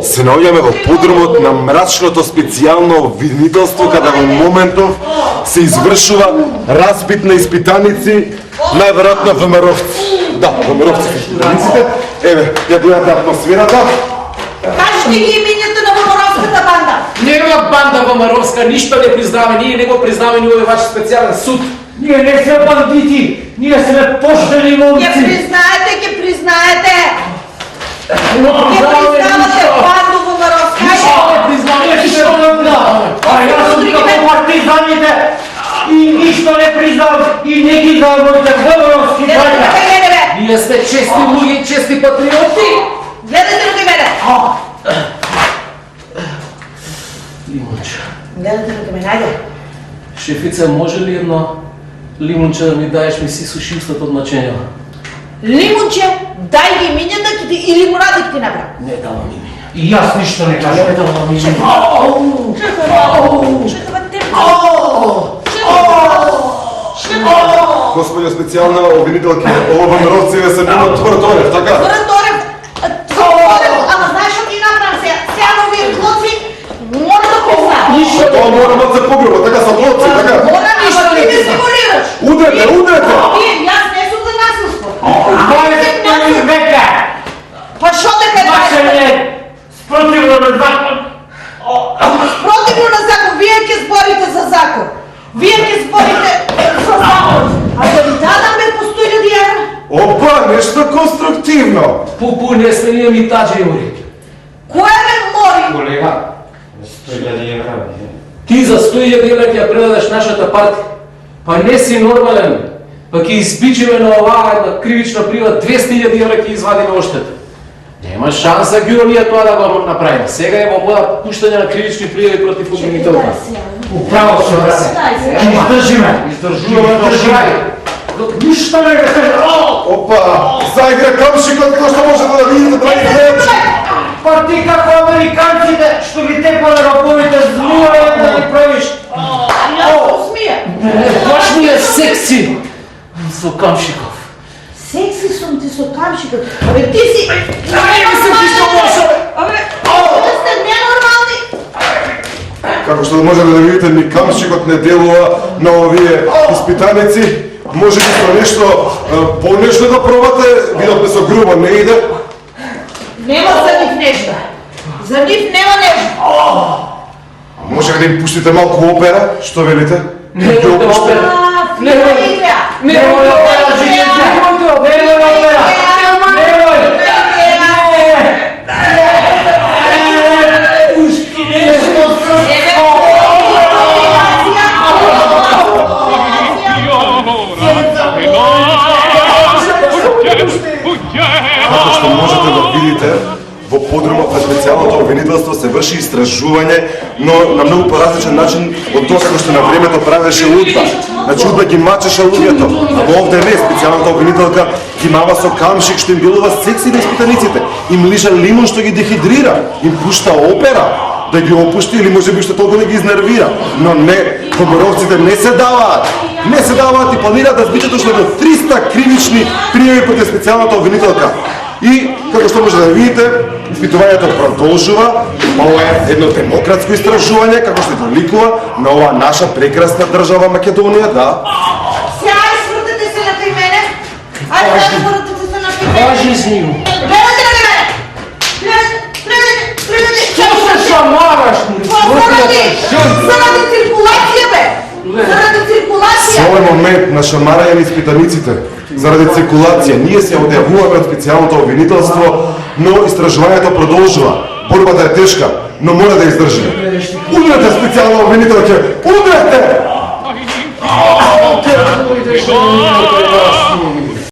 Се наоѓаме во подрумот на мрачното специјално обвинителство каде во моментов се извршува распит на испитаници, најверојатно ВМРО-вци. Да, ВМРО-вци се испитаниците. Еве, ја гледате атмосферата. Кажете ги имењето на ВМРО-вската банда. Нема банда ВМРО-вска, ништо не признава, ние не го признаваме ни овој ваш специјален суд. Ние не сме бандити, ние сме поштени момци. Ќе признаете, ќе признаете. Не признавате банду ВМРО-вска. Ништо не признаваме, ништо не признаваме. Јас сум како партизаните и ништо не признав и не ги знам моите ВМРО-вски бања. Ние сме чести луѓе, чести патриоти. Гледате ли мене? Лимунче. Гледате ли мене, ајде. Шефица, може ли едно лимунче да ми даеш, ми си суши устата од мачења? Лимунче, дај ги имењата или мурадик ти направи. Не давам имења. И јас ништо не кажам. Не давам имења. Господја специјална обвинителка, ова ВМРО-вци се нема Тврдорев, така? Тврдорев, ама знаеш што ти направам сега? Сега на овие глоци мора да признаеш. Тоа мора да се погреба, така са глоци, така? Мора ништо ти не симулираш. Удрете, удрете! Јас не сум за насилство. Моје века! Па шо дека е Мачење спротивно на закон. Спротивно на закон, вие ќе зборите за закон. Вие ќе зборите за закон. А да ви дадаме по 100.000 евра? Опа, нешто конструктивно! Пупу, не сме ние митаджи, Јури. Кој ме мори? Колега, 100.000 евра. Ти за 100.000 евра ќе ја предадеш нашата партија. Па не си нормален. Па ќе избичиме на оваа една кривична прива 200.000 евра ќе извадиме оштета. Нема шанса, Гјуро, ние тоа да го направиме. Сега е во мода пуштање на кривични пријави против обвинителка. Управо се брате. Издржиме. Издржуваме. Ништо не кажа. Опа, заигра камшикот како што може да видите, драги гледачи. Па ти како американците што ги тепале раповите злува да ги правиш. Јас се смија. Баш ми е секси со камшиков. Секси сум ти со камшикот. Абе ти си... Абе, сте ненормални. Како што може да видите, ни камшикот не делува на овие испитаници. Може би со нешто понешто да пробате, видовме со грубо не иде. Нема за нив нешто. За нив нема нешто. Може да им пуштите малку опера, што велите? Не го пуште. Не го игра. Не го опера, жијаца. Како што можете да видите, во подрумот на специјалното обвинителство се врши истражување, но на многу поразличен начин од тоа што на времето правеше Удба. Значи Удба ги мачеше луѓето, а во овде не, специјалната обвинителка ги мава со камшик што им делува секси на испитаниците, им лижа лимон што ги дехидрира, им пушта опера, да ги опушти или може би што толку да ги изнервира. Но не, ВМРО-вците не се даваат. Не се даваат и планираат да збичат уште до 300 кривични пријави против специјалната обвинителка. И, како што може да видите, испитувањето продолжува. Ова е едно демократско истражување, како што доликува на оваа наша прекрасна држава Македонија, да. Сега свртете се на кај мене. Ајде да свртете се на кај мене. Кажи с ним. Гледате на мене. Гледате. Што се шамараш? Заради циркулација, бе. Заради циркулација. Со овој момент на шамарање на испитаниците, заради циркулација, ние се одјавуваме од специјалното обвинителство, но истражувањето продолжува. Борбата е тешка, но мора да издржиме. Удрете специјално обвинителке! Удрете!